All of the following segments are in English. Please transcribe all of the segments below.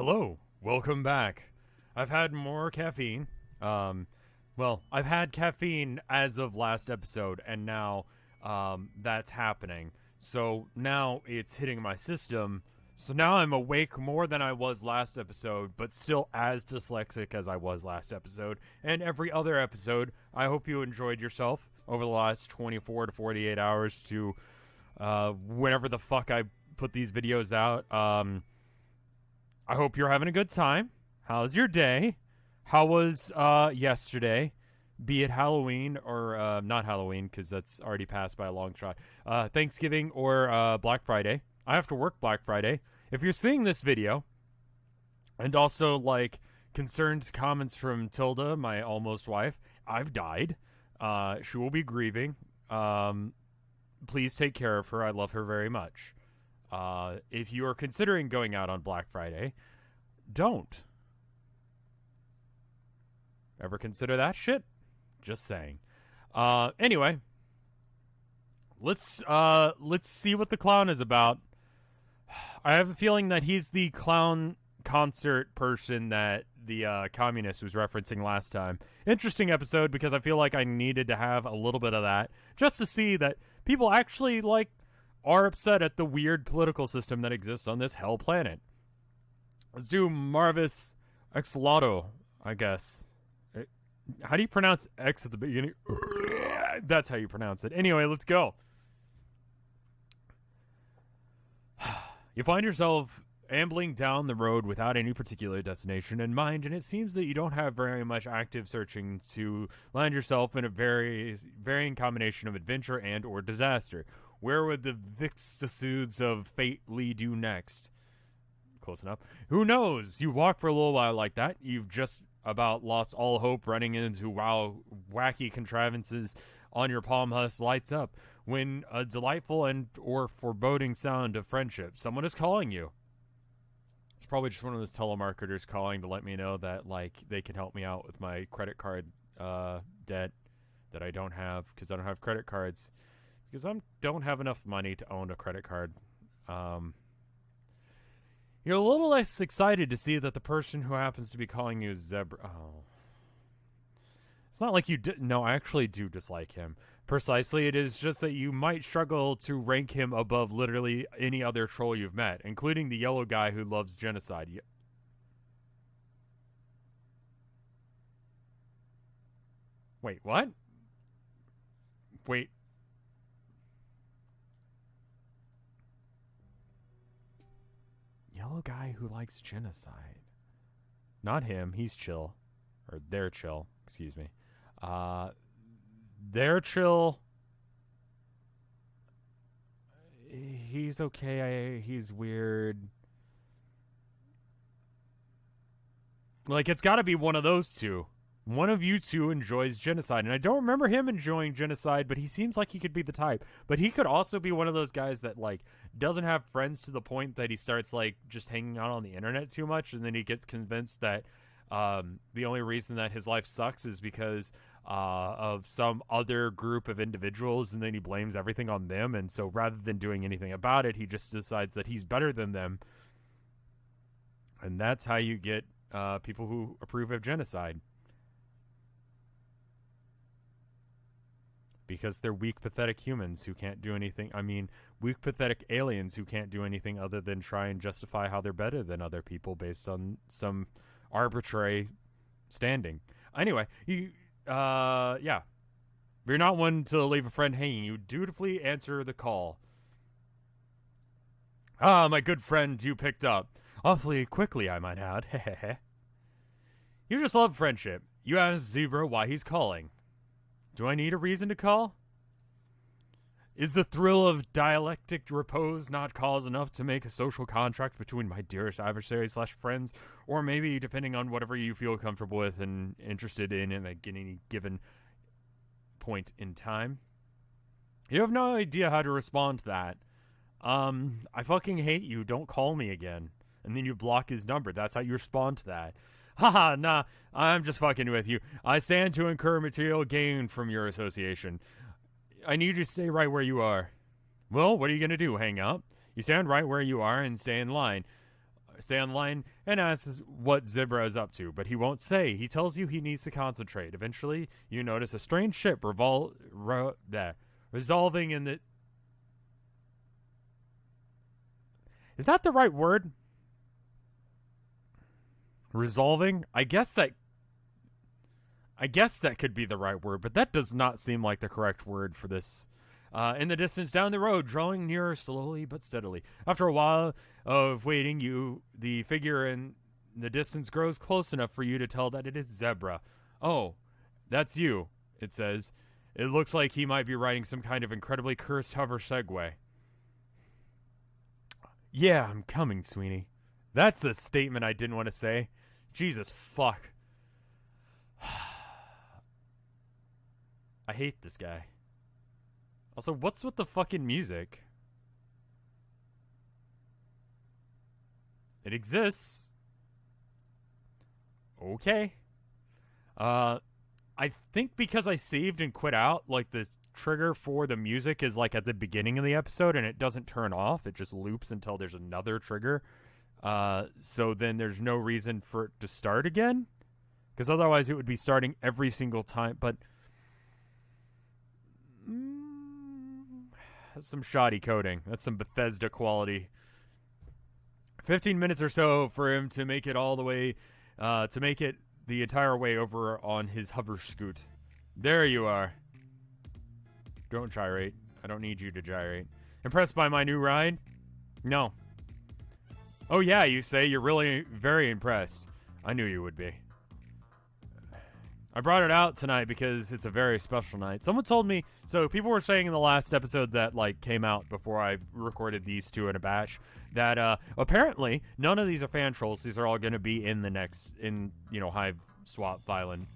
Hello, welcome back. I've had more caffeine. Well, I've had caffeine as of last episode, and now, that's happening. So now it's hitting my system. So now I'm awake more than I was last episode, but still as dyslexic as I was last episode, and every other episode. I hope you enjoyed yourself over the last 24 to 48 hours to, whenever the fuck I put these videos out. I hope you're having a good time. How's your day? How was yesterday? Be it Halloween or not Halloween, because that's already passed by a long shot. Thanksgiving or Black Friday. I have to work Black Friday. If you're seeing this video, and also like concerned comments from Tilda, my almost wife, I've died. She will be grieving. Please take care of her. I love her very much. If you are considering going out on Black Friday, don't ever consider that shit. Just saying. Anyway, let's see what the clown is about. I have a feeling that he's the clown concert person that the communist was referencing last time. Interesting episode because I feel like I needed to have a little bit of that just to see that people actually are upset at the weird political system that exists on this hell planet. Let's do Marvis Exolato, I guess. How do you pronounce X at the beginning? That's how you pronounce it. Anyway, let's go. You find yourself ambling down the road without any particular destination in mind, and it seems that you don't have very much active searching to land yourself in a varying combination of adventure and or disaster. Where would the vicissitudes of fate lead you next? Close enough. Who knows? You walk for a little while like that. You've just about lost all hope, running into wacky contrivances on your palm husk lights up when a delightful and or foreboding sound of friendship. Someone is calling you. It's probably just one of those telemarketers calling to let me know that they can help me out with my credit card debt that I don't have because I don't have credit cards. Because I don't have enough money to own a credit card. You're a little less excited to see that the person who happens to be calling you Zebra... Oh. It's not like you... No, I actually do dislike him. Precisely, it is just that you might struggle to rank him above literally any other troll you've met, including the yellow guy who loves genocide. Wait, what? Wait... Yellow guy who likes genocide. Not him, he's chill. Or they're chill, excuse me. They're chill. He's okay, he's weird. It's gotta be one of those two. One of you two enjoys genocide, and I don't remember him enjoying genocide, but he seems like he could be the type. But he could also be one of those guys that, doesn't have friends to the point that he starts, just hanging out on the internet too much, and then he gets convinced that the only reason that his life sucks is because of some other group of individuals, and then he blames everything on them, and so rather than doing anything about it, he just decides that he's better than them. And that's how you get people who approve of genocide. Because they're weak, pathetic humans who can't do anything. I mean, weak, pathetic aliens who can't do anything other than try and justify how they're better than other people based on some arbitrary standing. Anyway, yeah. You're not one to leave a friend hanging. You dutifully answer the call. Ah, my good friend, you picked up. Awfully quickly, I might add. Hehehe. You just love friendship. You ask Zebra why he's calling. Do I need a reason to call? Is the thrill of dialectic repose not cause enough to make a social contract between my dearest adversaries / friends, or maybe depending on whatever you feel comfortable with and interested in at any given point in time? You have no idea how to respond to that. I fucking hate you, don't call me again. And then you block his number. That's how you respond to that. Haha, nah, I'm just fucking with you. I stand to incur material gain from your association. I need you to stay right where you are. Well, what are you gonna do, hang up? You stand right where you are and stay in line. stay on the line and asks what Zebra is up to, but he won't say. He tells you he needs to concentrate. Eventually, you notice a strange ship resolving in the... Is that the right word? Resolving? I guess that could be the right word, but that does not seem like the correct word for this. In the distance down the road, drawing nearer slowly but steadily. After a while of waiting, the figure in the distance grows close enough for you to tell that it is Zebra. Oh, that's you, it says. It looks like he might be riding some kind of incredibly cursed hover Segway. Yeah, I'm coming, Sweeney. That's a statement I didn't want to say. Jesus fuck. I hate this guy. Also, what's with the fucking music? It exists. Okay. I think because I saved and quit out, like the trigger for the music is like at the beginning of the episode and it doesn't turn off. It just loops until there's another trigger. So then there's no reason for it to start again. Because otherwise it would be starting every single time. But that's some shoddy coding. That's some Bethesda quality. 15 minutes or so for him to make it all the way, to make it the entire way over on his hover scoot. There you are. Don't gyrate. I don't need you to gyrate. Impressed by my new ride? No. Oh yeah, you say you're really very impressed. I knew you would be. I brought it out tonight because it's a very special night. Someone told me, so people were saying in the last episode that like came out before I recorded these two in a batch, that apparently none of these are fan trolls. These are all going to be in the next, Hiveswap Violin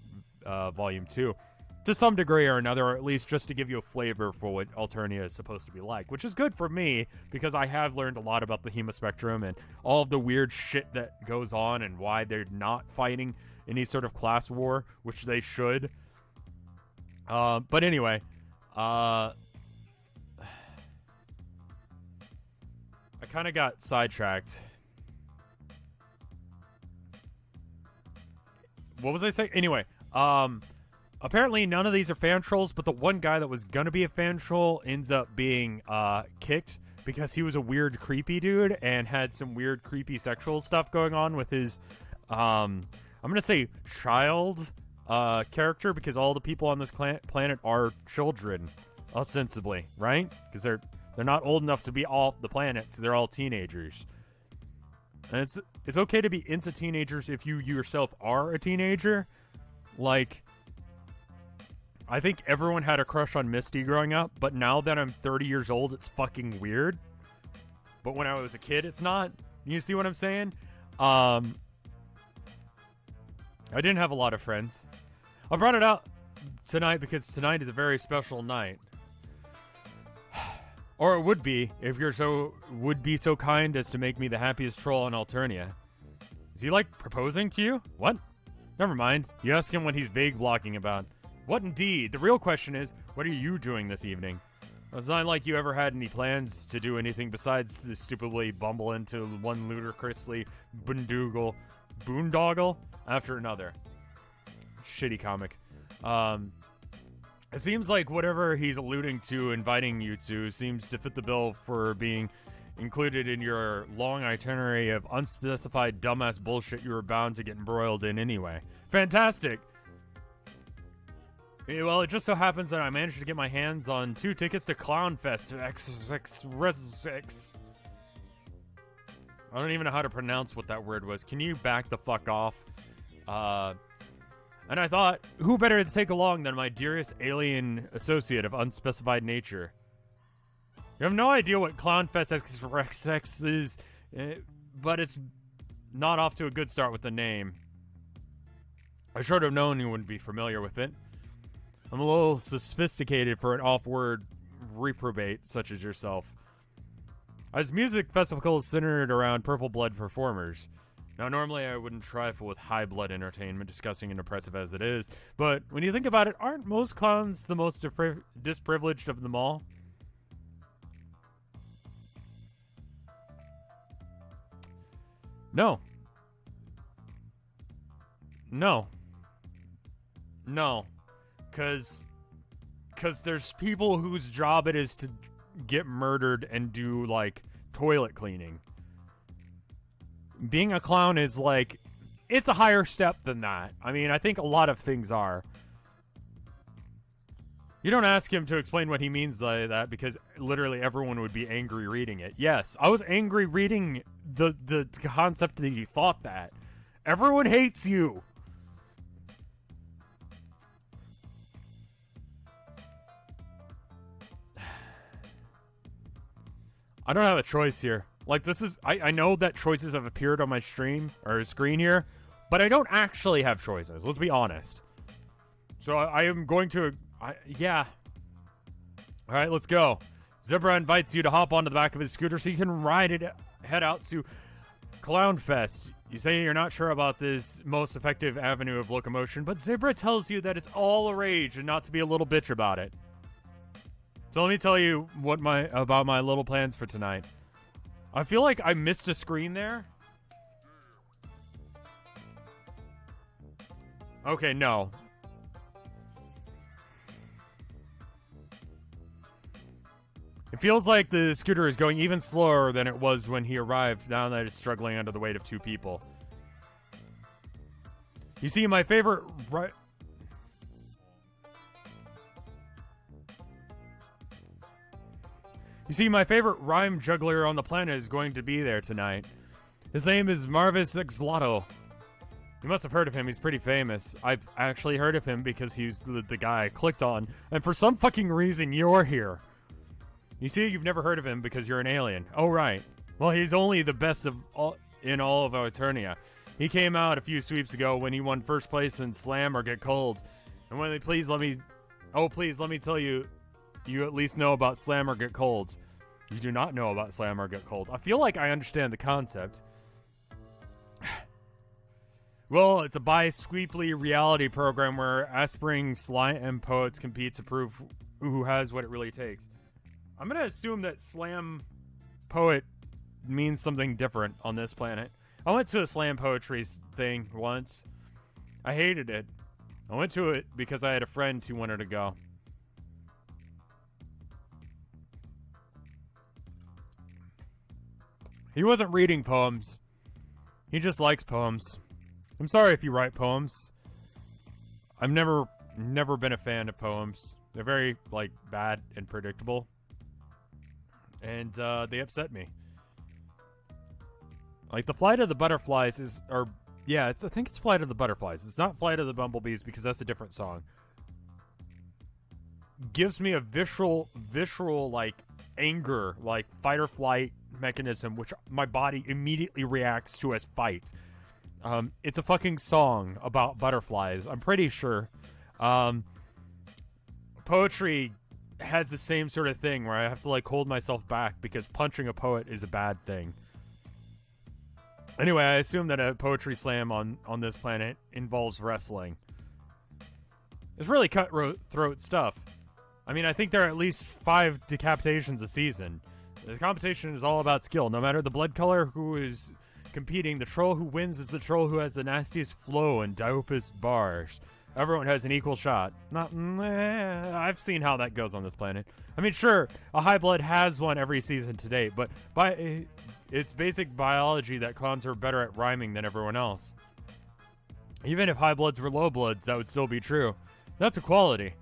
Volume 2. To some degree or another, or at least just to give you a flavor for what Alternia is supposed to be like, which is good for me because I have learned a lot about the Hema Spectrum and all of the weird shit that goes on and why they're not fighting any sort of class war, which they should. But anyway, I kind of got sidetracked. What was I saying? Anyway, apparently none of these are fan trolls, but the one guy that was gonna be a fan troll ends up being kicked because he was a weird, creepy dude and had some weird, creepy sexual stuff going on with his, I'm gonna say child character, because all the people on this planet are children, ostensibly, right? Because they're not old enough to be off the planet, so they're all teenagers. And it's okay to be into teenagers if you yourself are a teenager. Like, I think everyone had a crush on Misty growing up, but now that I'm 30 years old, it's fucking weird. But when I was a kid, it's not. You see what I'm saying? I didn't have a lot of friends. I brought it out tonight because tonight is a very special night. Or it would be, if would be so kind as to make me the happiest troll on Alternia. Is he, like, proposing to you? What? Never mind. You ask him what he's vague blocking about. What indeed? The real question is, what are you doing this evening? It's not like you ever had any plans to do anything besides stupidly bumble into one ludicrously boondoggle after another. Shitty comic. It seems like whatever he's alluding to inviting you to seems to fit the bill for being included in your long itinerary of unspecified dumbass bullshit you were bound to get embroiled in anyway. Fantastic! Well, it just so happens that I managed to get my hands on 2 tickets to Clownfest X. I don't even know how to pronounce what that word was. Can you back the fuck off? And I thought, who better to take along than my dearest alien associate of unspecified nature? You have no idea what Clownfest X is, but it's not off to a good start with the name. I should have known you wouldn't be familiar with it. I'm a little sophisticated for an off-word reprobate such as yourself. As music festivals centered around purple blood performers. Now, normally I wouldn't trifle with high blood entertainment, disgusting and oppressive as it is, but when you think about it, aren't most clowns the most disprivileged of them all? No. No. No. Because there's people whose job it is to get murdered and do, like, toilet cleaning. Being a clown is, like, it's a higher step than that. I mean, I think a lot of things are. You don't ask him to explain what he means by that because literally everyone would be angry reading it. Yes, I was angry reading the concept that he thought that. Everyone hates you. I don't have a choice here. Like, this is... I know that choices have appeared on my stream, or screen here, but I don't actually have choices. Let's be honest. So I am going to... yeah. Alright, let's go. Zebra invites you to hop onto the back of his scooter so you can ride it, head out to Clownfest. You say you're not sure about this most effective avenue of locomotion, but Zebra tells you that it's all a rage and not to be a little bitch about it. So let me tell you about my little plans for tonight. I feel like I missed a screen there. Okay, no. It feels like the scooter is going even slower than it was when he arrived, now that it's struggling under the weight of 2 people. You see, my favorite... You see, my favorite rhyme juggler on the planet is going to be there tonight. His name is Marvis Xlotto. You must have heard of him, he's pretty famous. I've actually heard of him because he's the guy I clicked on, and for some fucking reason, you're here. You see, you've never heard of him because you're an alien. Oh, right. Well, he's only the best of in all of Eternia. He came out a few sweeps ago when he won first place in Slam or Get Cold. And when they please let me tell you, you at least know about Slam or Get Cold. You do not know about Slam or Get Cold. I feel like I understand the concept. Well, it's a bi-sweeply reality program where aspiring slam poets compete to prove who has what it really takes. I'm going to assume that slam poet means something different on this planet. I went to a slam poetry thing once. I hated it. I went to it because I had a friend who wanted to go. He wasn't reading poems. He just likes poems. I'm sorry if you write poems. I've never been a fan of poems. They're very, like, bad and predictable. And, they upset me. Like, the Flight of the Butterflies is, I think it's Flight of the Butterflies. It's not Flight of the Bumblebees because that's a different song. Gives me a visceral, like, anger, like, fight or flight mechanism, which my body immediately reacts to as fight. It's a fucking song about butterflies, I'm pretty sure. Poetry has the same sort of thing where I have to, like, hold myself back because punching a poet is a bad thing. Anyway, I assume that a poetry slam on this planet involves wrestling. It's really cutthroat stuff. I mean, I think there are at least 5 decapitations a season. The competition is all about skill. No matter the blood color who is competing, the troll who wins is the troll who has the nastiest flow and dopest bars. Everyone has an equal shot. I've seen how that goes on this planet. I mean, sure, a high blood has won every season to date, but by it's basic biology that clowns are better at rhyming than everyone else. Even if high bloods were low bloods, that would still be true. That's equality.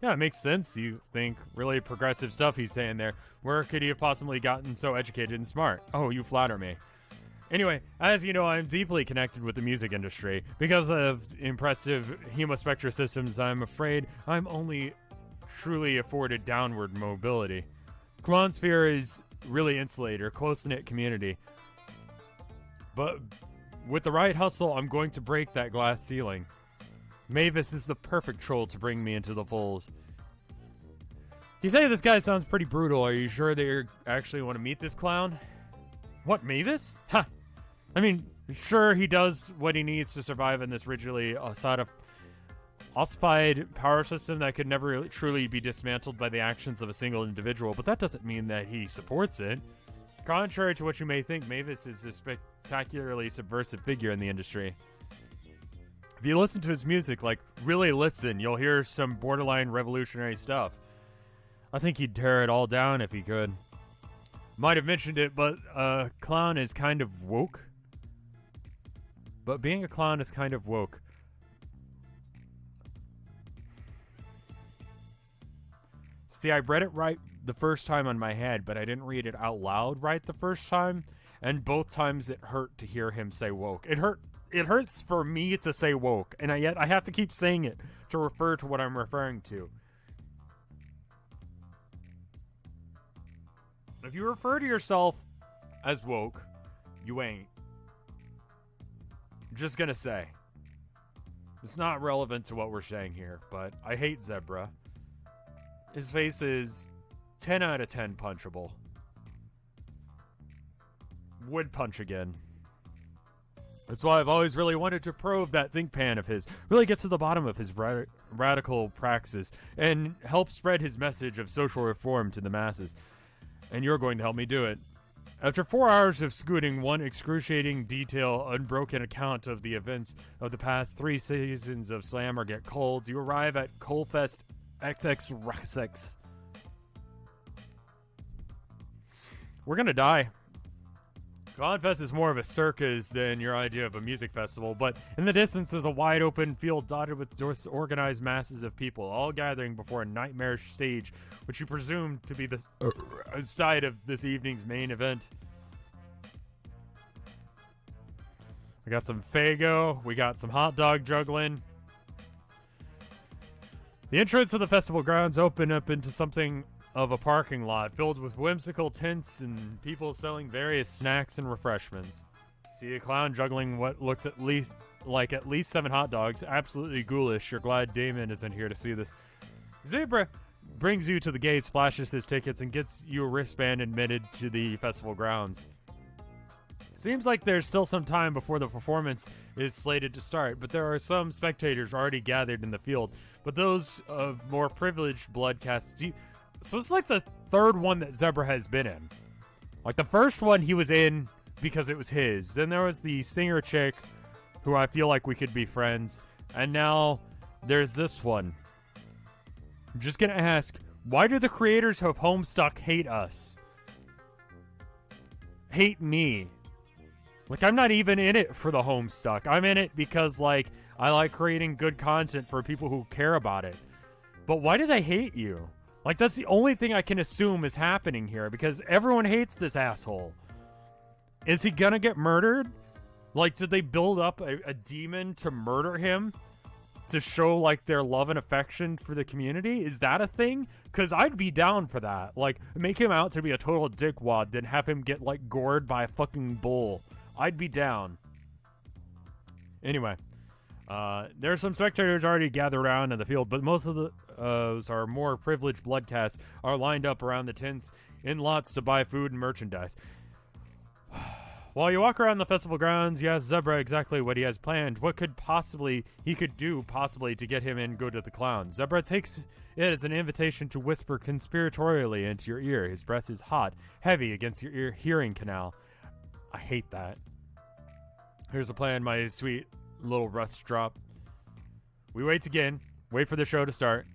Yeah, it makes sense, you think. Really progressive stuff he's saying there. Where could he have possibly gotten so educated and smart? Oh, you flatter me. Anyway, as you know, I'm deeply connected with the music industry. Because of impressive hemospectra systems, I'm afraid I'm only truly afforded downward mobility. Clownsphere is really insulated, a close-knit community. But with the right hustle, I'm going to break that glass ceiling. Mavis is the perfect troll to bring me into the fold. You say this guy sounds pretty brutal. Are you sure that you actually want to meet this clown? What, Mavis? Ha! I mean, sure, he does what he needs to survive in this rigidly ossified power system that could never really, truly be dismantled by the actions of a single individual, but that doesn't mean that he supports it. Contrary to what you may think, Mavis is a spectacularly subversive figure in the industry. If you listen to his music, like, really listen, you'll hear some borderline revolutionary stuff. I think he'd tear it all down if he could. Might have mentioned it, but a clown is kind of woke. But being a clown is kind of woke. See, I read it right the first time on my head, but I didn't read it out loud right the first time. And both times it hurt to hear him say woke. It hurts for me to say woke, and yet I have to keep saying it to refer to what I'm referring to. If you refer to yourself as woke, you ain't. I'm just gonna say. It's not relevant to what we're saying here, but I hate Zebra. His face is 10 out of 10 punchable. Would punch again. That's why I've always really wanted to probe that think pan of his. Really get to the bottom of his radical praxis and help spread his message of social reform to the masses. And you're going to help me do it. After 4 hours of scooting one excruciating detail, unbroken account of the events of the past 3 seasons of Slammer Get Cold, you arrive at Coalfest XXXX. We're gonna die. Confest is more of a circus than your idea of a music festival, but in the distance is a wide open field dotted with disorganized masses of people, all gathering before a nightmarish stage, which you presume to be the side of this evening's main event. We got some Faygo, we got some hot dog juggling. The entrance of the festival grounds open up into something of a parking lot filled with whimsical tents and people selling various snacks and refreshments. See a clown juggling what looks at least 7 hot dogs. Absolutely ghoulish. You're glad Damon isn't here to see this. Zebra brings you to the gates, flashes his tickets, and gets you a wristband admitted to the festival grounds. Seems like there's still some time before the performance is slated to start, but there are some spectators already gathered in the field. But those of more privileged blood casts... So it's like the third one that Zebra has been in. Like the first one he was in because it was his. Then there was the singer chick who I feel like we could be friends. And now there's this one. I'm just gonna ask, why do the creators of Homestuck hate us? Hate me. Like, I'm not even in it for the Homestuck. I'm in it because, like, I like creating good content for people who care about it. But why do they hate you? Like, that's the only thing I can assume is happening here, because everyone hates this asshole. Is he gonna get murdered? Like, did they build up a demon to murder him? To show, like, their love and affection for the community? Is that a thing? Because I'd be down for that. Like, make him out to be a total dickwad, then have him get, like, gored by a fucking bull. I'd be down. Anyway. There's some spectators already gathered around in the field, but most of those are more privileged bloodcasts are lined up around the tents in lots to buy food and merchandise. While you walk around the festival grounds, you ask Zebra exactly what he has planned. What could he could do to get him in good with the clown. Zebra takes it as an invitation to whisper conspiratorially into your ear. His breath is hot, heavy against your hearing canal. I hate that. Here's the plan, my sweet little rust drop. We wait again, wait for the show to start.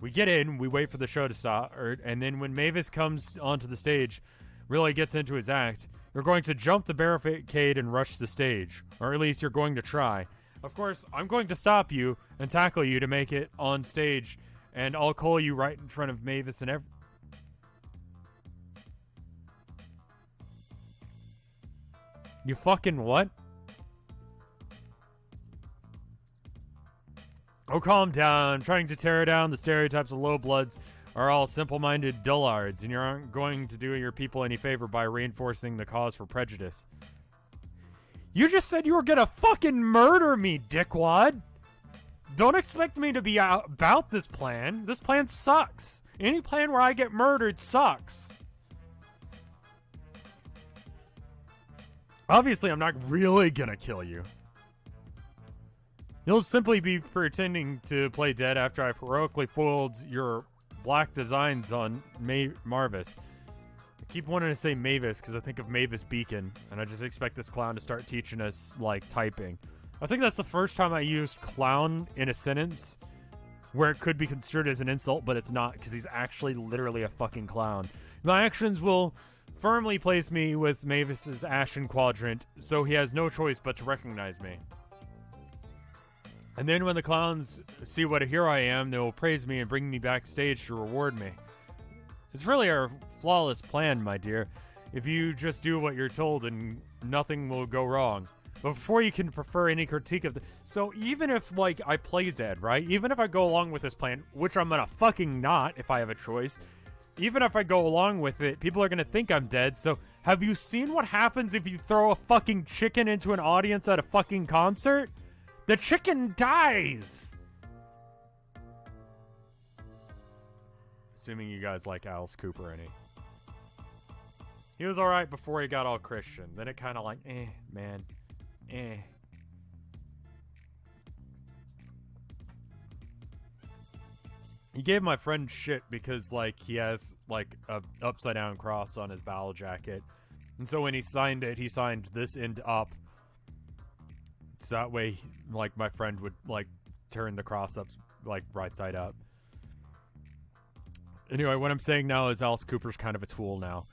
We get in, we wait for the show to start, and then when Mavis comes onto the stage, really gets into his act, you're going to jump the barricade and rush the stage. Or at least you're going to try. Of course, I'm going to stop you and tackle you to make it on stage, and I'll call you right in front of Mavis and You fucking what? Oh, calm down. Trying to tear down the stereotypes of low bloods are all simple-minded dullards, and you aren't going to do your people any favor by reinforcing the cause for prejudice. You just said you were gonna fucking murder me, dickwad! Don't expect me to be about this plan. This plan sucks. Any plan where I get murdered sucks. Obviously, I'm not really gonna kill you. You'll simply be pretending to play dead after I've heroically foiled your black designs on Marvis. keep wanting to say Mavis because I think of Mavis Beacon, and I just expect this clown to start teaching us, like, typing. I think that's the first time I used clown in a sentence where it could be construed as an insult, but it's not, because he's actually literally a fucking clown. My actions will firmly place me with Mavis's Ashen Quadrant, so he has no choice but to recognize me. And then when the clowns see what a hero I am, they will praise me and bring me backstage to reward me. It's really a flawless plan, my dear. If you just do what you're told, and nothing will go wrong. But before you can prefer any critique of so even if, like, I play dead, right? Even if I go along with this plan, which I'm gonna fucking not if I have a choice. Even if I go along with it, people are gonna think I'm dead. So have you seen what happens if you throw a fucking chicken into an audience at a fucking concert? The chicken dies! Assuming you guys like Alice Cooper, any. He was alright before he got all Christian. Then it kind of like, man. He gave my friend shit because, like, he has, like, a upside down cross on his battle jacket. And so when he signed it, he signed this end up. So that way, like, my friend would, like, turn the cross up, like, right side up. Anyway, what I'm saying now is Alice Cooper's kind of a tool now.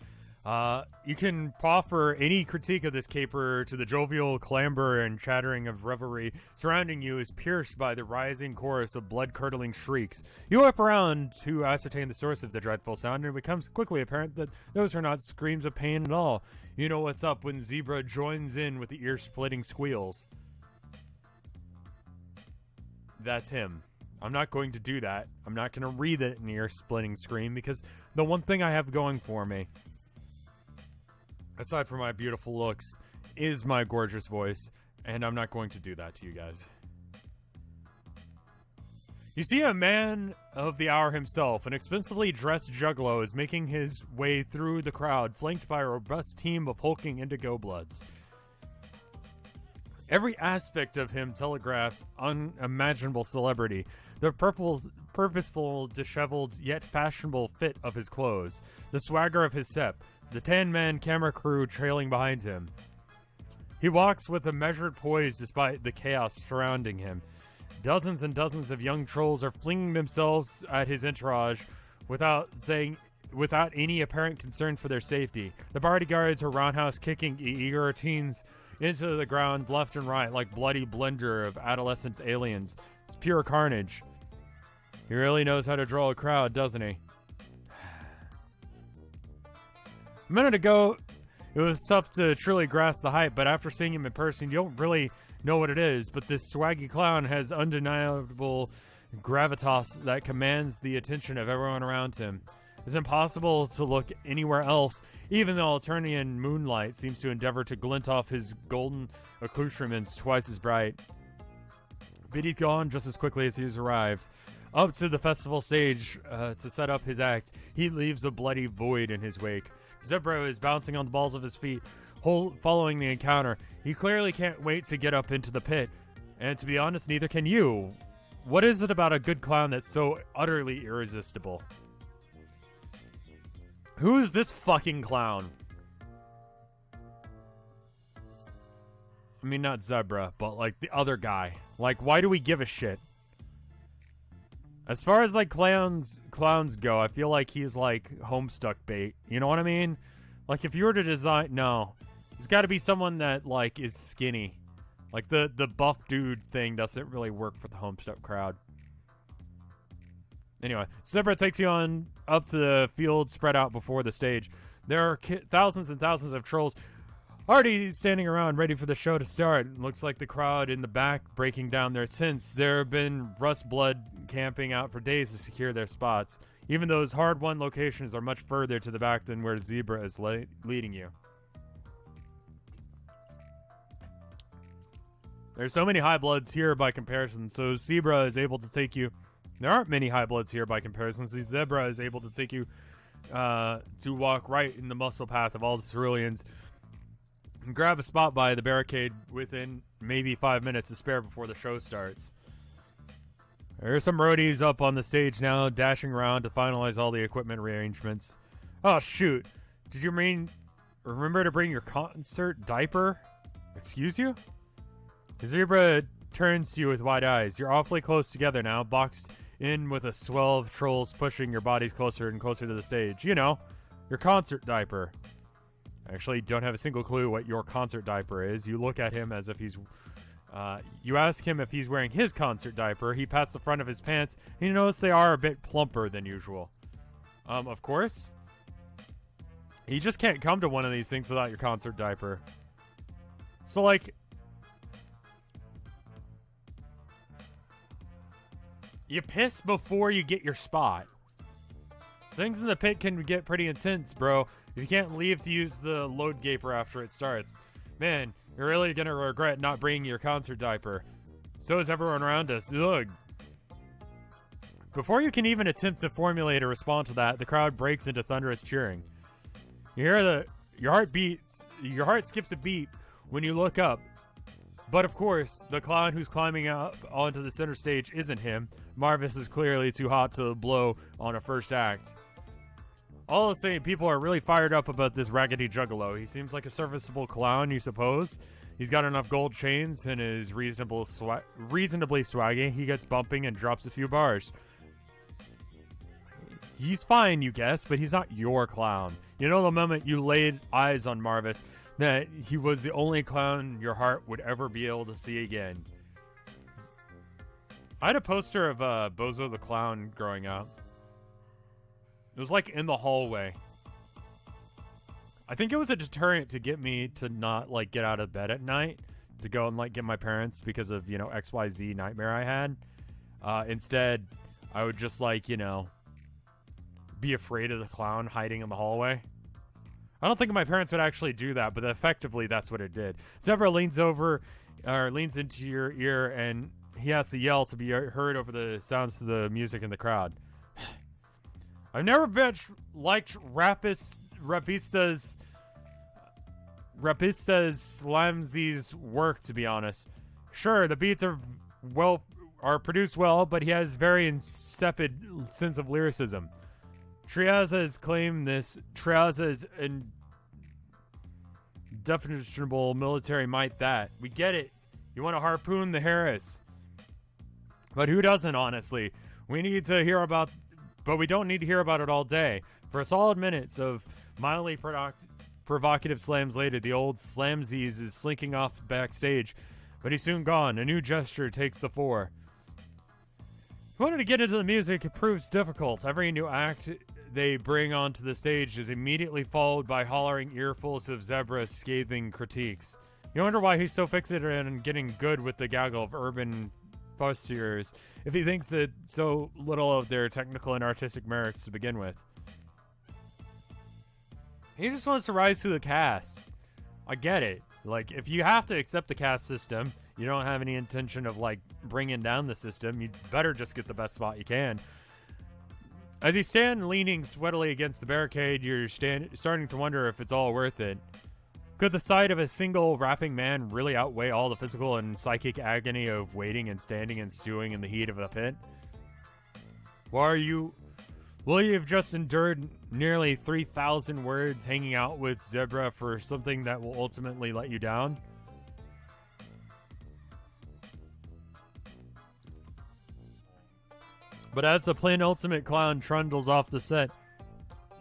You can proffer any critique of this caper to the jovial clamber and chattering of revelry surrounding you is pierced by the rising chorus of blood-curdling shrieks. You whip around to ascertain the source of the dreadful sound, and it becomes quickly apparent that those are not screams of pain at all. You know what's up when Zebra joins in with the ear-splitting squeals. That's him. I'm not going to do that. I'm not going to read it in ear-splitting scream, because the one thing I have going for me, aside from my beautiful looks, is my gorgeous voice, and I'm not going to do that to you guys. You see a man of the hour himself, an expensively dressed juggalo, is making his way through the crowd, flanked by a robust team of hulking indigo bloods. Every aspect of him telegraphs unimaginable celebrity. The purposeful, disheveled, yet fashionable fit of his clothes, the swagger of his step, the 10-man camera crew trailing behind him. He walks with a measured poise despite the chaos surrounding him. Dozens and dozens of young trolls are flinging themselves at his entourage without any apparent concern for their safety. The bodyguards are roundhouse kicking eager teens into the ground left and right like bloody blender of adolescent aliens. It's pure carnage. He really knows how to draw a crowd, doesn't he? A minute ago, it was tough to truly grasp the hype, but after seeing him in person, you don't really know what it is. But this swaggy clown has undeniable gravitas that commands the attention of everyone around him. It's impossible to look anywhere else, even though Alternian moonlight seems to endeavor to glint off his golden accoutrements twice as bright. But he's gone just as quickly as he's arrived. Up to the festival stage to set up his act, he leaves a bloody void in his wake. Zebra is bouncing on the balls of his feet, following the encounter. He clearly can't wait to get up into the pit. And to be honest, neither can you. What is it about a good clown that's so utterly irresistible? Who is this fucking clown? I mean, not Zebra, but, like, the other guy. Like, why do we give a shit? As far as, like, clowns go, I feel like he's, like, Homestuck bait. You know what I mean? Like, if you were to design... No. There's got to be someone that, like, is skinny. Like, the buff dude thing doesn't really work for the Homestuck crowd. Anyway, Zebra takes you on up to the field spread out before the stage. There are thousands and thousands of trolls already standing around ready for the show to start. It looks like the crowd in the back breaking down their tents. There have been Rust Blood camping out for days to secure their spots. Even those hard-won locations are much further to the back than where Zebra is leading you. There's so many high bloods here by comparison, so Zebra is able to take you... There aren't many high bloods here by comparison, so Zebra is able to take you to walk right in the muscle path of all the ceruleans and grab a spot by the barricade within maybe 5 minutes to spare before the show starts. There are some roadies up on the stage now, dashing around to finalize all the equipment arrangements. Oh, shoot. Did you remember to bring your concert diaper? Excuse you? The zebra turns to you with wide eyes. You're awfully close together now, boxed in with a swell of trolls pushing your bodies closer and closer to the stage. You know, your concert diaper. I actually don't have a single clue what your concert diaper is. You look at him as if he's... you ask him if he's wearing his concert diaper. He pats the front of his pants, and you notice they are a bit plumper than usual. Of course. You just can't come to one of these things without your concert diaper. So, like... You piss before you get your spot. Things in the pit can get pretty intense, bro. If you can't leave to use the load gaper after it starts. Man, you're really gonna regret not bringing your concert diaper. So is everyone around us. Ugh. Before you can even attempt to formulate a response to that, the crowd breaks into thunderous cheering. You hear your heart skips a beat when you look up. But of course, the clown who's climbing up onto the center stage isn't him. Marvis is clearly too hot to blow on a first act. All the same, people are really fired up about this raggedy juggalo. He seems like a serviceable clown, you suppose. He's got enough gold chains and is reasonably swaggy. He gets bumping and drops a few bars. He's fine, you guess, but he's not your clown. You know the moment you laid eyes on Marvis, that he was the only clown your heart would ever be able to see again. I had a poster of Bozo the Clown growing up. It was like in the hallway. I think it was a deterrent to get me to not like get out of bed at night to go and like get my parents because of, you know, XYZ nightmare I had. Instead, I would just like, you know, be afraid of the clown hiding in the hallway. I don't think my parents would actually do that, but effectively that's what it did. Zebra leans into your ear, and he has to yell to be heard over the sounds of the music in the crowd. I've never liked Rapista's Slamsy's work, to be honest. Sure, the beats are produced well, but he has very insipid sense of lyricism. Triaza has claimed this. Triaza is indefinable military might that. We get it. You want to harpoon the Harris. But who doesn't, honestly? We need to hear about... But we don't need to hear about it all day. For a solid minutes of mildly provocative slams later, the old Slamsies is slinking off backstage. But he's soon gone. A new gesture takes the fore. If you wanted to get into the music, it proves difficult. Every new act they bring onto the stage is immediately followed by hollering earfuls of Zebra's scathing critiques. You wonder why he's so fixated on getting good with the gaggle of urban fussiers if he thinks that so little of their technical and artistic merits to begin with. He just wants to rise through the cast. I get it. Like, if you have to accept the caste system, you don't have any intention of, like, bringing down the system, you'd better just get the best spot you can. As you stand leaning sweatily against the barricade, you're starting to wonder if it's all worth it. Could the sight of a single rapping man really outweigh all the physical and psychic agony of waiting and standing and stewing in the heat of a pit? Will you have just endured nearly 3,000 words hanging out with Zebra for something that will ultimately let you down? But as the penultimate clown trundles off the set,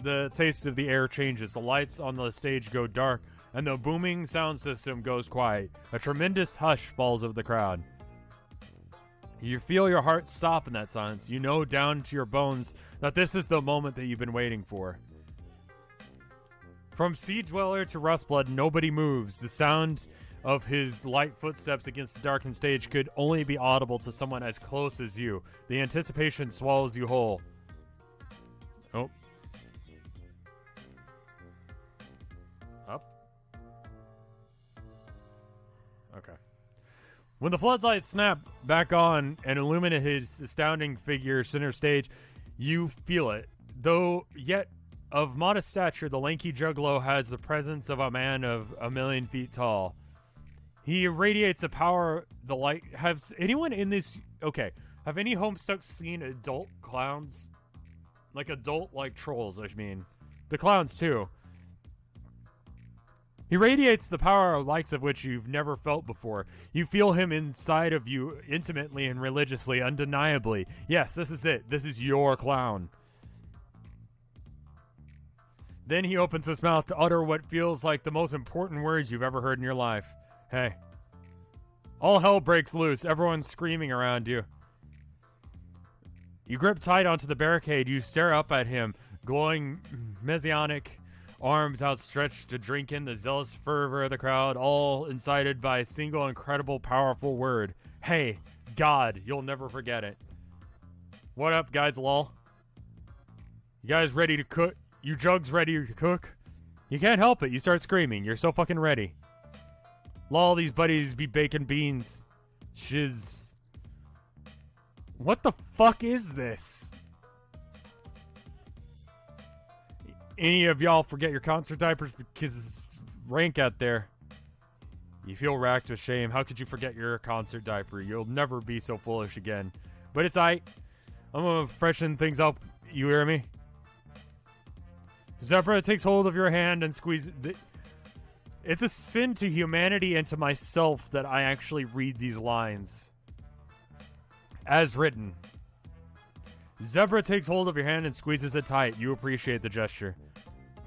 the taste of the air changes. The lights on the stage go dark, and the booming sound system goes quiet. A tremendous hush falls over the crowd. You feel your heart stop in that silence. You know down to your bones that this is the moment that you've been waiting for. From Sea Dweller to Rustblood, nobody moves. The sound of his light footsteps against the darkened stage could only be audible to someone as close as you. The anticipation swallows you whole. Oh. Up? Okay. When the floodlights snap back on and illuminate his astounding figure center stage, you feel it. Though yet of modest stature, the lanky juggalo has the presence of a man of 1,000,000 feet tall. He radiates a power the light. Have anyone in this... Okay. Have any Homestuck seen adult clowns? Like adult, like trolls, I mean. The clowns, too. He radiates the power of likes of which you've never felt before. You feel him inside of you intimately and religiously, undeniably. Yes, this is it. This is your clown. Then he opens his mouth to utter what feels like the most important words you've ever heard in your life. Hey. All hell breaks loose. Everyone's screaming around you. You grip tight onto the barricade. You stare up at him, glowing messianic arms outstretched to drink in the zealous fervor of the crowd, all incited by a single incredible, powerful word. Hey, God, you'll never forget it. What up, guys, lol? You guys ready to cook? You jugs ready to cook? You can't help it. You start screaming. You're so fucking ready. Lol, these buddies be baking beans. Shiz. What the fuck is this? Any of y'all forget your concert diapers because it's rank out there? You feel racked with shame. How could you forget your concert diaper? You'll never be so foolish again. But it's aight. I'm gonna freshen things up. You hear me? Zebra takes hold of your hand and squeezes. It's a sin to humanity and to myself that I actually read these lines. As written. Zebra takes hold of your hand and squeezes it tight. You appreciate the gesture.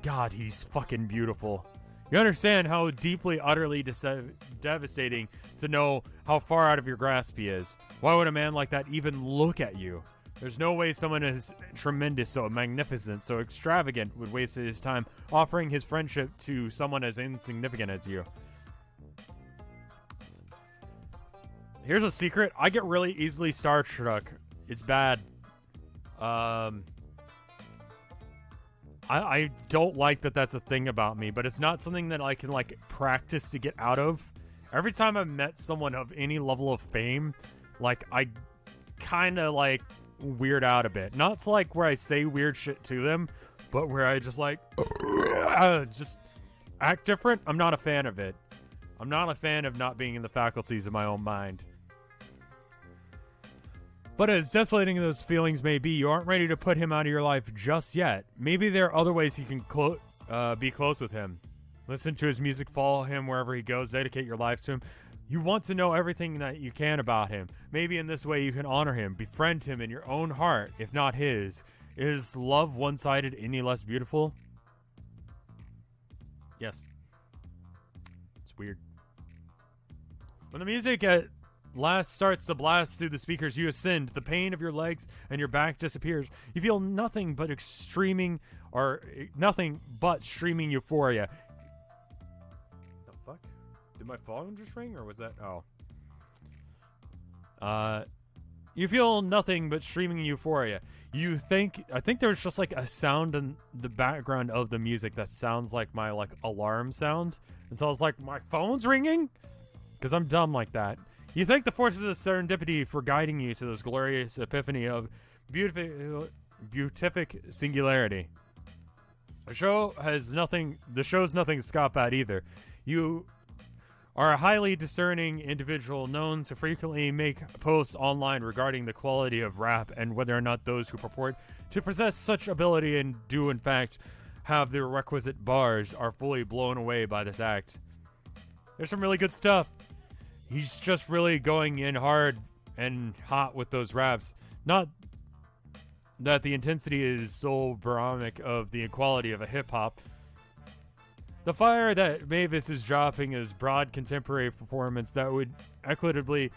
God, he's fucking beautiful. You understand how deeply, utterly devastating to know how far out of your grasp he is. Why would a man like that even look at you? There's no way someone as tremendous, so magnificent, so extravagant would waste his time offering his friendship to someone as insignificant as you. Here's a secret. I get really easily starstruck. It's bad. I don't like that that's a thing about me, but it's not something that I can, like, practice to get out of. Every time I've met someone of any level of fame, like, I kind of, like, weird out a bit. Not like where I say weird shit to them, but where I just, like, just act different. I'm not a fan of it. I'm not a fan of not being in the faculties of my own mind. But as desolating as those feelings may be, you aren't ready to put him out of your life just yet. Maybe there are other ways you can be close with him. Listen to his music, follow him wherever he goes, dedicate your life to him. You want to know everything that you can about him. Maybe in this way you can honor him, befriend him in your own heart, if not his. Is love one-sided any less beautiful? Yes. It's weird. When the music at last starts to blast through the speakers, you ascend. The pain of your legs and your back disappears. You feel nothing but streaming euphoria. The fuck? Did my phone just ring, or was that? Oh. You feel nothing but streaming euphoria. I think there's just like a sound in the background of the music that sounds like my like alarm sound, and so I was like, my phone's ringing, because I'm dumb like that. You thank the forces of serendipity for guiding you to this glorious epiphany of beatific singularity. The show's nothing to scoff at either. You are a highly discerning individual known to frequently make posts online regarding the quality of rap and whether or not those who purport to possess such ability and do in fact have the requisite bars are fully blown away by this act. There's some really good stuff. He's just really going in hard and hot with those raps. Not that the intensity is so barometric of the quality of a hip-hop. The fire that Mavis is dropping is broad contemporary performance that would equitably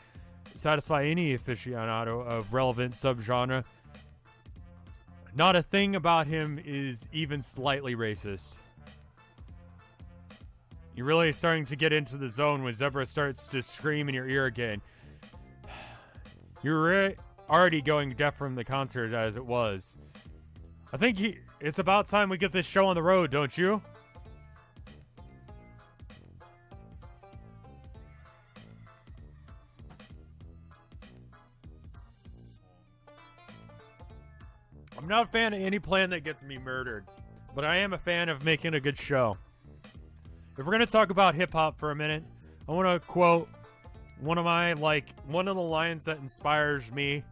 satisfy any aficionado of relevant subgenre. Not a thing about him is even slightly racist. You're really starting to get into the zone when Zebra starts to scream in your ear again. You're already going deaf from the concert as it was. I think it's about time we get this show on the road, don't you? I'm not a fan of any plan that gets me murdered, but I am a fan of making a good show. If we're going to talk about hip-hop for a minute, I want to quote one of the lines that inspires me.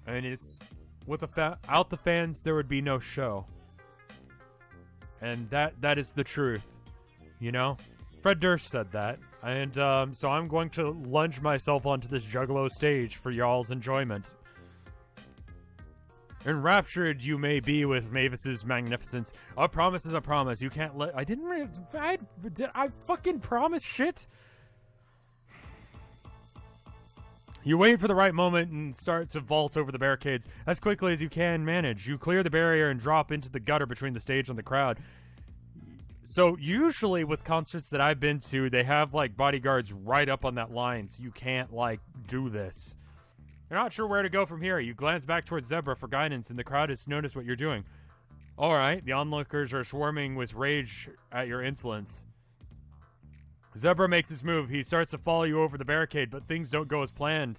And it's, without the fans, there would be no show. And that is the truth. you know? Fred Durst said that. And so I'm going to lunge myself onto this juggalo stage for y'all's enjoyment. Enraptured you may be with Mavis's magnificence. A promise is a promise. You can't let... I fucking promise shit? You wait for the right moment and start to vault over the barricades as quickly as you can manage. You clear the barrier and drop into the gutter between the stage and the crowd. So usually with concerts that I've been to, they have like bodyguards right up on that line, so you can't like do this. You're not sure where to go from here. You glance back towards Zebra for guidance, and the crowd has noticed what you're doing. Alright, the onlookers are swarming with rage at your insolence. Zebra makes his move. He starts to follow you over the barricade, but things don't go as planned.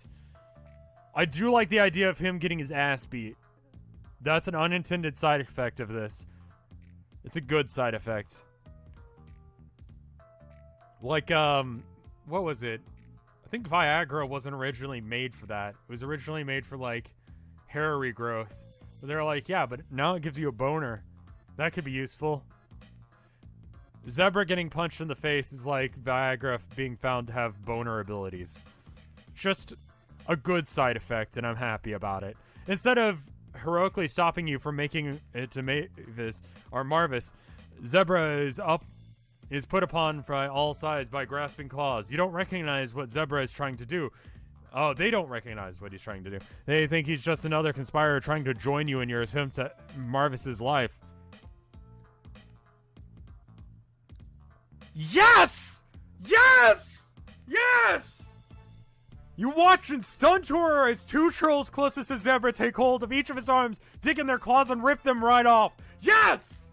I do like the idea of him getting his ass beat. That's an unintended side effect of this. It's a good side effect. Like, what was it? I think Viagra wasn't originally made for that. It was originally made for, like, hair regrowth. But they're like, yeah, but now it gives you a boner. That could be useful. Zebra getting punched in the face is like Viagra being found to have boner abilities. Just a good side effect, and I'm happy about it. Instead of heroically stopping you from making it to Mavis or Marvis, Zebra is put upon by all sides by grasping claws. You don't recognize what Zebra is trying to do. Oh, they don't recognize what he's trying to do. They think he's just another conspirer trying to join you in your attempt to Marvis's life. Yes! Yes! Yes! You watch in stunned horror as two trolls closest to Zebra take hold of each of his arms, dig in their claws, and rip them right off. Yes!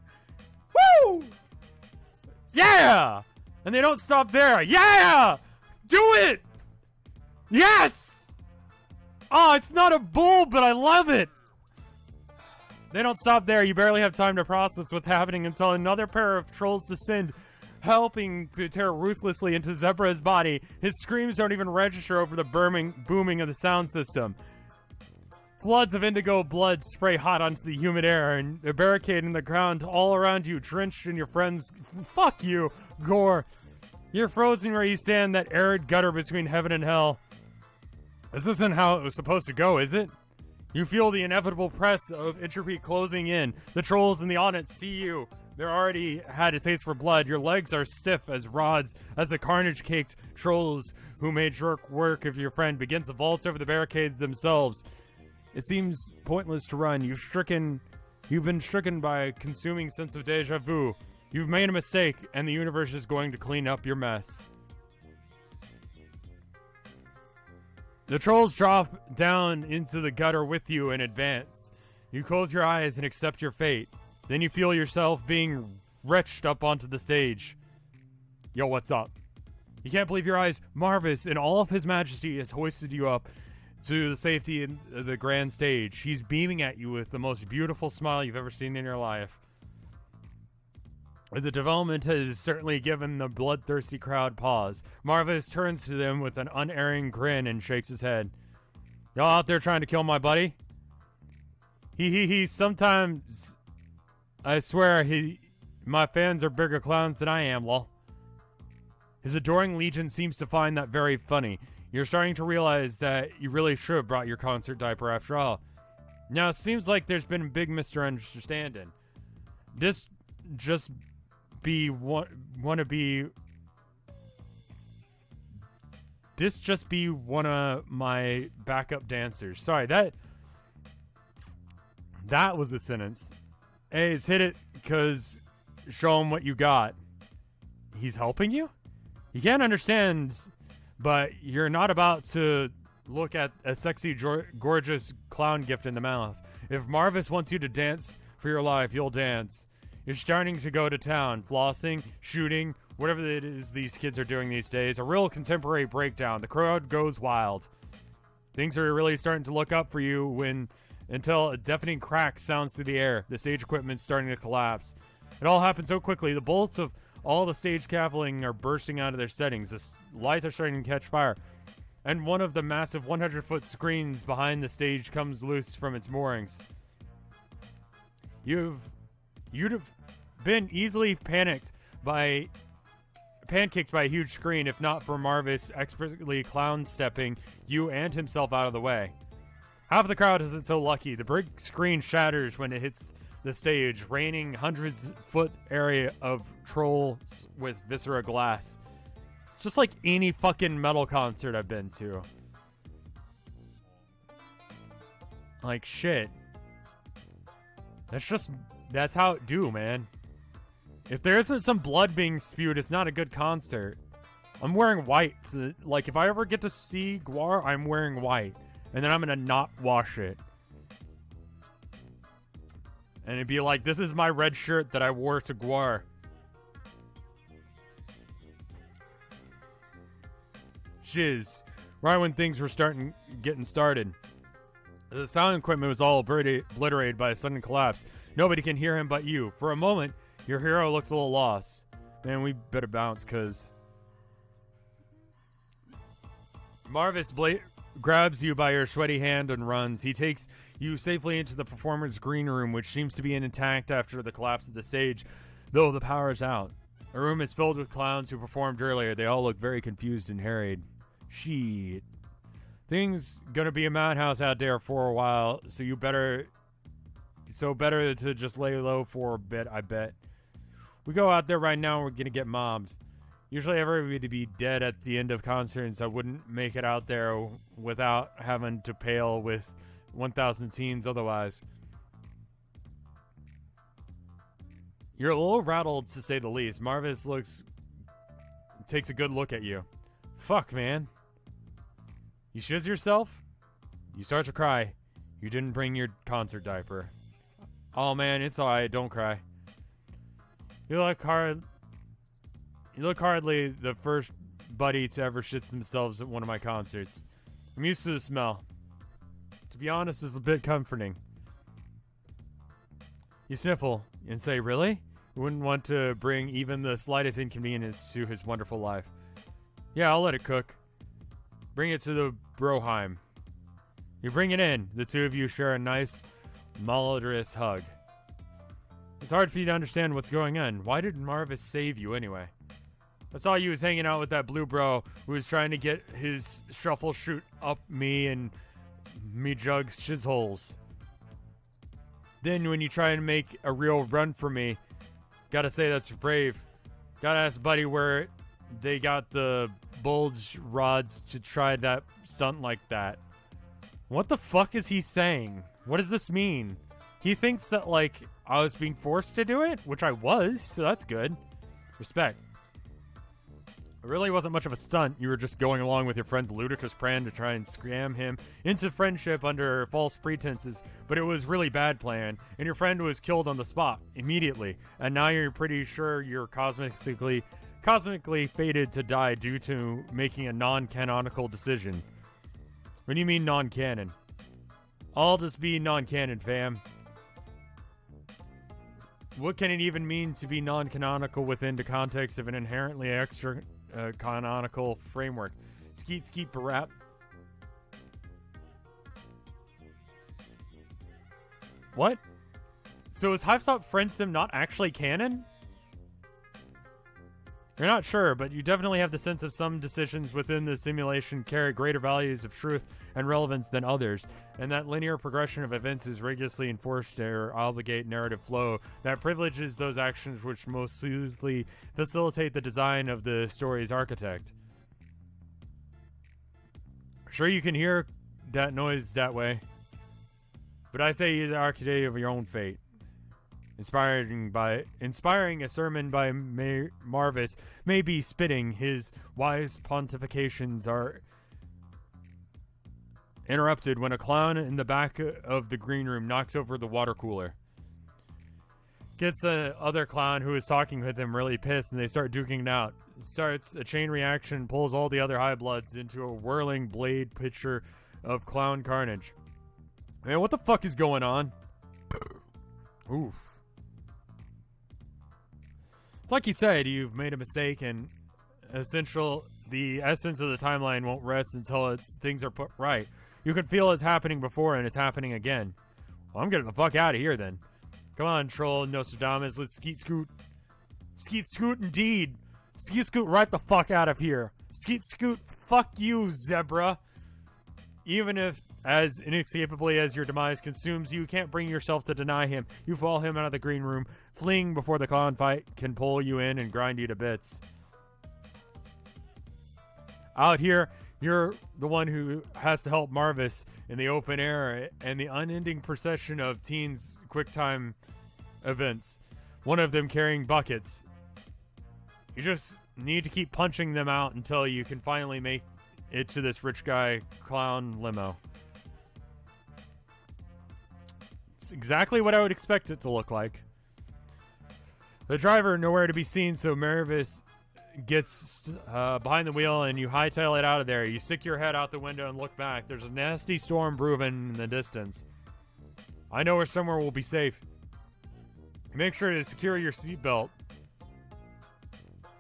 Woo! Yeah! And they don't stop there. Yeah! Do it! Yes! Oh, it's not a bull, but I love it! They don't stop there. You barely have time to process what's happening until another pair of trolls descend, helping to tear ruthlessly into Zebra's body. His screams don't even register over the booming of the sound system. Floods of indigo blood spray hot onto the humid air, and the barricade in the ground all around you, drenched in your friends' fuck you, gore. You're frozen where you stand, that arid gutter between heaven and hell. This isn't how it was supposed to go, is it? You feel the inevitable press of entropy closing in. The trolls in the audience see you. They're already had a taste for blood. Your legs are stiff as rods as the carnage-caked trolls who made short work of your friend begin to vault over the barricades themselves. It seems pointless to run. You've been stricken by a consuming sense of deja vu. You've made a mistake, and the universe is going to clean up your mess. The trolls drop down into the gutter with you in advance. You close your eyes and accept your fate. Then you feel yourself being wretched up onto the stage. Yo, what's up? You can't believe your eyes. Marvis, in all of his majesty, has hoisted you up to the safety in the grand stage. He's beaming at you with the most beautiful smile you've ever seen in your life. The development has certainly given the bloodthirsty crowd pause. Marvis turns to them with an unerring grin and shakes his head. Y'all out there trying to kill my buddy? He sometimes... I swear, my fans are bigger clowns than I am, lol. His adoring legion seems to find that very funny. You're starting to realize that you really should have brought your concert diaper after all. Now, it seems like there's been a big misunderstanding. This just be one of my backup dancers. Sorry, that was a sentence. A's hit it, because show him what you got. He's helping you? You can't understand, but you're not about to look at a sexy, gorgeous clown gift in the mouth. If Marvis wants you to dance for your life, you'll dance. You're starting to go to town, flossing, shooting, whatever it is these kids are doing these days. A real contemporary breakdown. The crowd goes wild. Things are really starting to look up for you until a deafening crack sounds through the air. The stage equipment's starting to collapse. It all happens so quickly. The bolts of all the stage scaffolding are bursting out of their settings. The lights are starting to catch fire. And one of the massive 100-foot screens behind the stage comes loose from its moorings. You'd have been easily panicked by pancaked by a huge screen if not for Marvis expertly clown-stepping you and himself out of the way. Half of the crowd isn't so lucky. The big screen shatters when it hits the stage, raining hundreds-foot area of trolls with viscera glass. Just like any fucking metal concert I've been to. Like, shit. That's how it do, man. If there isn't some blood being spewed, it's not a good concert. I'm wearing white. So, like, if I ever get to see Guar, I'm wearing white. And then I'm gonna not wash it. And it'd be like, this is my red shirt that I wore to Guar. Shiz. Right when things were getting started. The sound equipment was all obliterated by a sudden collapse. Nobody can hear him but you. For a moment, your hero looks a little lost. Man, we better bounce, cause... Marvis grabs you by your sweaty hand and runs. He takes you safely into the performer's green room, which seems to be intact after the collapse of the stage, though the power is out. The room is filled with clowns who performed earlier. They all look very confused and harried. Shit. Things gonna be a madhouse out there for a while, so better to just lay low for a bit, I bet. We go out there right now, we're gonna get mobs. Usually everybody would be dead at the end of concerts. I wouldn't make it out there without having to pale with 1,000 teens otherwise. You're a little rattled, to say the least. Marvis takes a good look at you. Fuck, man. You shiz yourself? You start to cry. You didn't bring your concert diaper. Oh man, it's alright, don't cry. You look hardly the first buddy to ever shits themselves at one of my concerts. I'm used to the smell. To be honest, it's a bit comforting. You sniffle and say, really? You wouldn't want to bring even the slightest inconvenience to his wonderful life. Yeah, I'll let it cook. Bring it to the Broheim. You bring it in. The two of you share a nice, malodorous hug. It's hard for you to understand what's going on. Why did Marvis save you anyway? I saw you was hanging out with that blue bro who was trying to get his shuffle shoot up me and me jugs shizholes. Then when you try and make a real run for me, gotta say that's brave. Gotta ask Buddy where they got the bulge rods to try that stunt like that. What the fuck is he saying? What does this mean? He thinks that, like, I was being forced to do it? Which I was, so that's good. Respect. It really wasn't much of a stunt. You were just going along with your friend's ludicrous plan to try and scam him into friendship under false pretenses, but it was really bad plan, and your friend was killed on the spot, immediately, and now you're pretty sure you're cosmically fated to die due to making a non-canonical decision. What do you mean non-canon? I'll just be non-canon, fam. What can it even mean to be non-canonical within the context of an inherently extra canonical framework? Skeet skeet barap. What? So is Hiveswap Friendstim not actually canon? You're not sure, but you definitely have the sense of some decisions within the simulation carry greater values of truth and relevance than others, and that linear progression of events is rigorously enforced or obligate narrative flow that privileges those actions which most smoothly facilitate the design of the story's architect. Sure, you can hear that noise that way, but I say you're the architect of your own fate. Inspiring a sermon by Marvis may be spitting. His wise pontifications are interrupted when a clown in the back of the green room knocks over the water cooler. Gets a other clown who is talking with him really pissed, and they start duking it out. Starts a chain reaction, pulls all the other high bloods into a whirling blade picture of clown carnage. Man, what the fuck is going on? Oof. It's like you said, you've made a mistake, and the essence of the timeline won't rest until things are put right. You can feel it's happening before, and it's happening again. Well, I'm getting the fuck out of here, then. Come on, troll Nostradamus, let's skeet scoot. Skeet scoot, indeed. Skeet scoot right the fuck out of here. Skeet scoot, fuck you, zebra. Even if, as inescapably as your demise consumes you, can't bring yourself to deny him. You follow him out of the green room, fleeing before the clown fight can pull you in and grind you to bits. Out here, you're the one who has to help Marvis in the open air and the unending procession of teens' QuickTime events. One of them carrying buckets. You just need to keep punching them out until you can finally make it to this rich guy clown limo. It's exactly what I would expect it to look like. The driver nowhere to be seen, so Marvis gets behind the wheel and you hightail it out of there. You stick your head out the window and look back. There's a nasty storm brewing in the distance. I know where somewhere we'll be safe. Make sure to secure your seatbelt.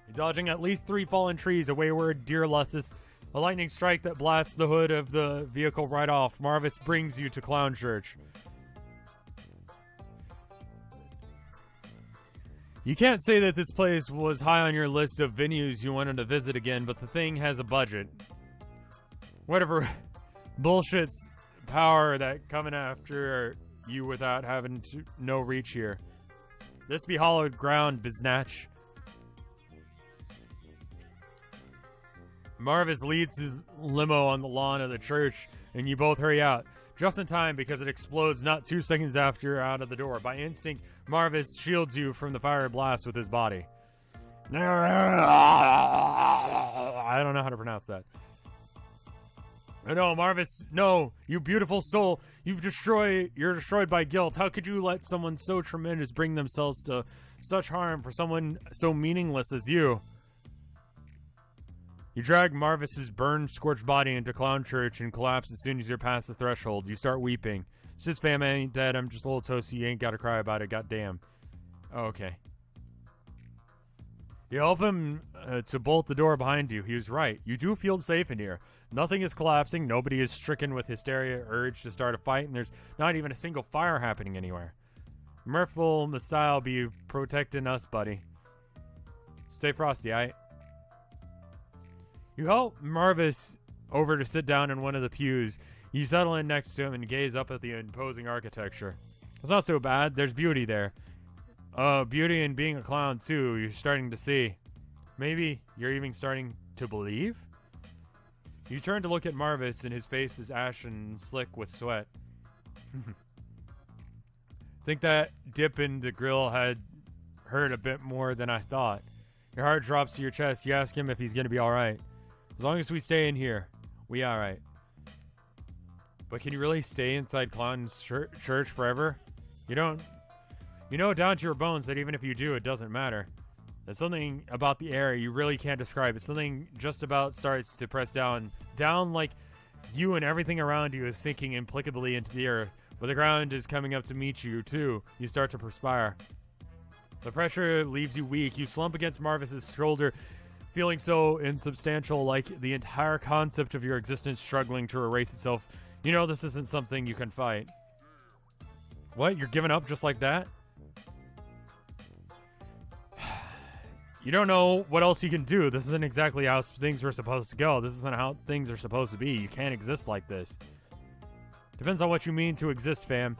You're dodging at least 3 fallen trees, a wayward deer lustus, a lightning strike that blasts the hood of the vehicle right off. Marvis brings you to Clown Church. You can't say that this place was high on your list of venues you wanted to visit again, but the thing has a budget. Whatever bullshit's power that coming after you without having to no reach here. This be hollowed ground, biznatch. Marvis leads his limo on the lawn of the church, and you both hurry out. Just in time, because it explodes not 2 seconds after you're out of the door. By instinct, Marvis shields you from the fire blast with his body. I don't know how to pronounce that. No, Marvis, no, you beautiful soul. You're destroyed by guilt. How could you let someone so tremendous bring themselves to such harm for someone so meaningless as you? You drag Marvis's burned, scorched body into Clown Church and collapse as soon as you're past the threshold. You start weeping. It's just fam, I ain't dead. I'm just a little toasty. You ain't gotta cry about it. Goddamn. Oh, okay. You help him to bolt the door behind you. He was right. You do feel safe in here. Nothing is collapsing. Nobody is stricken with hysteria, urge to start a fight, and there's not even a single fire happening anywhere. Merciful Messiah be protecting us, buddy. Stay frosty, aight? You help Marvis over to sit down in one of the pews. You settle in next to him and gaze up at the imposing architecture. It's not so bad. There's beauty there. Beauty in being a clown, too. You're starting to see. Maybe you're even starting to believe? You turn to look at Marvis, and his face is ashen and slick with sweat. Think that dip in the grill had hurt a bit more than I thought. Your heart drops to your chest. You ask him if he's going to be alright. As long as we stay in here, we alright. But can you really stay inside Clown's church forever? You know down to your bones that even if you do, it doesn't matter. There's something about the air you really can't describe. It's something just about starts to press down like you and everything around you is sinking implacably into the earth. But the ground is coming up to meet you, too. You start to perspire. The pressure leaves you weak. You slump against Marvis's shoulder, feeling so insubstantial, like the entire concept of your existence struggling to erase itself. You know this isn't something you can fight. What? You're giving up just like that? You don't know what else you can do. This isn't exactly how things are supposed to go. This isn't how things are supposed to be. You can't exist like this. Depends on what you mean to exist, fam.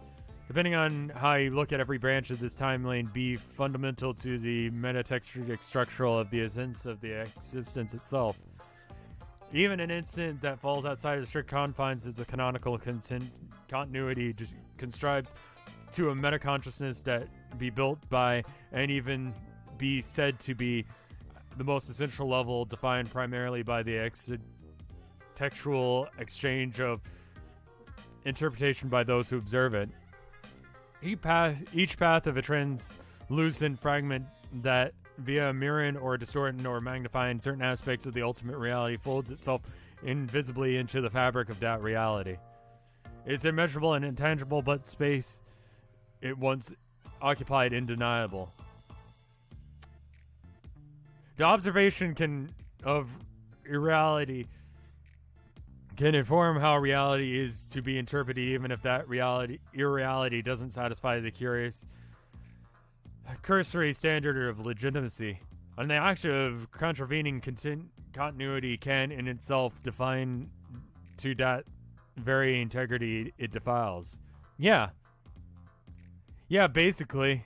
Depending on how you look at every branch of this timeline, be fundamental to the metatextual structural of the essence of the existence itself. Even an instant that falls outside of the strict confines of the canonical continuity just contribes to a meta-consciousness that be built by and even be said to be the most essential level, defined primarily by the textual exchange of interpretation by those who observe it. Each path of a translucent fragment that, via mirroring or distorting or magnifying certain aspects of the ultimate reality, folds itself invisibly into the fabric of that reality. It's immeasurable and intangible, but space it once occupied undeniable. The observation of irreality can inform how reality is to be interpreted, even if that irreality doesn't satisfy the curious, cursory standard of legitimacy. And the act of contravening continuity can in itself define to that very integrity it defiles. Yeah. Yeah, basically.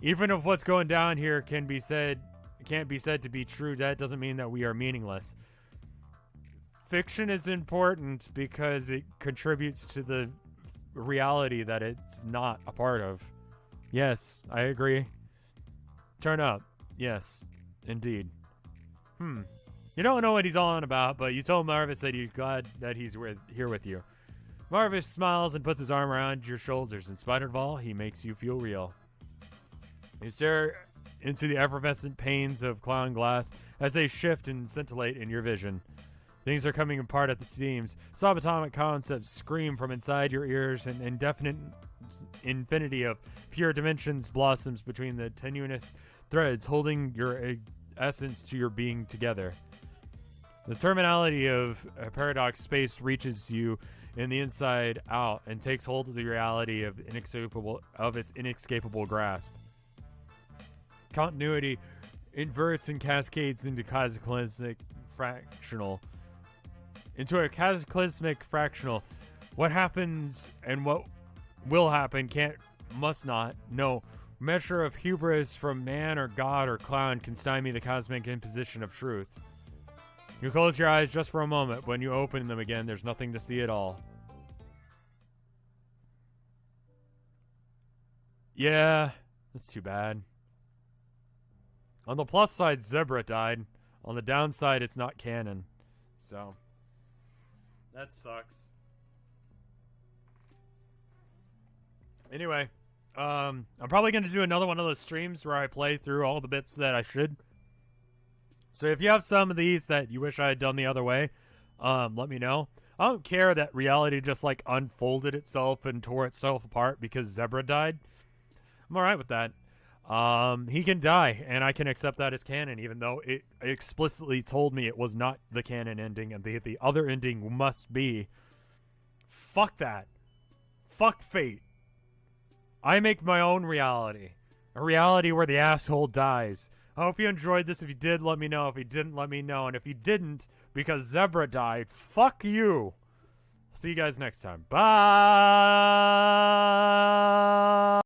Even if what's going down here can't be said to be true, that doesn't mean that we are meaningless. Fiction is important because it contributes to the reality that it's not a part of. Yes, I agree. Turn up. Yes, indeed. You don't know what he's on about, but you told Marvis that you're glad that he's here with you. Marvis smiles and puts his arm around your shoulders. In spite of all, he makes you feel real. You stare into the effervescent panes of clown glass as they shift and scintillate in your vision. Things are coming apart at the seams. Subatomic concepts scream from inside your ears, and indefinite infinity of pure dimensions blossoms between the tenuous threads holding your essence to your being together. The terminality of a paradox space reaches you in the inside out and takes hold of the reality of its inescapable grasp. Continuity inverts and cascades into a cataclysmic fractional. What happens and what will happen must not. No measure of hubris from man or god or clown can stymie the cosmic imposition of truth. You close your eyes just for a moment. When you open them again, there's nothing to see at all. Yeah, that's too bad. On the plus side, Zebra died. On the downside, it's not canon. So, that sucks. Anyway, I'm probably going to do another one of those streams where I play through all the bits that I should. So if you have some of these that you wish I had done the other way, let me know. I don't care that reality just like unfolded itself and tore itself apart because Zebra died. I'm alright with that. He can die, and I can accept that as canon, even though it explicitly told me it was not the canon ending, and the other ending must be. Fuck that. Fuck fate. I make my own reality. A reality where the asshole dies. I hope you enjoyed this. If you did, let me know. If you didn't, let me know. And if you didn't, because Zebra died, fuck you. See you guys next time. Bye!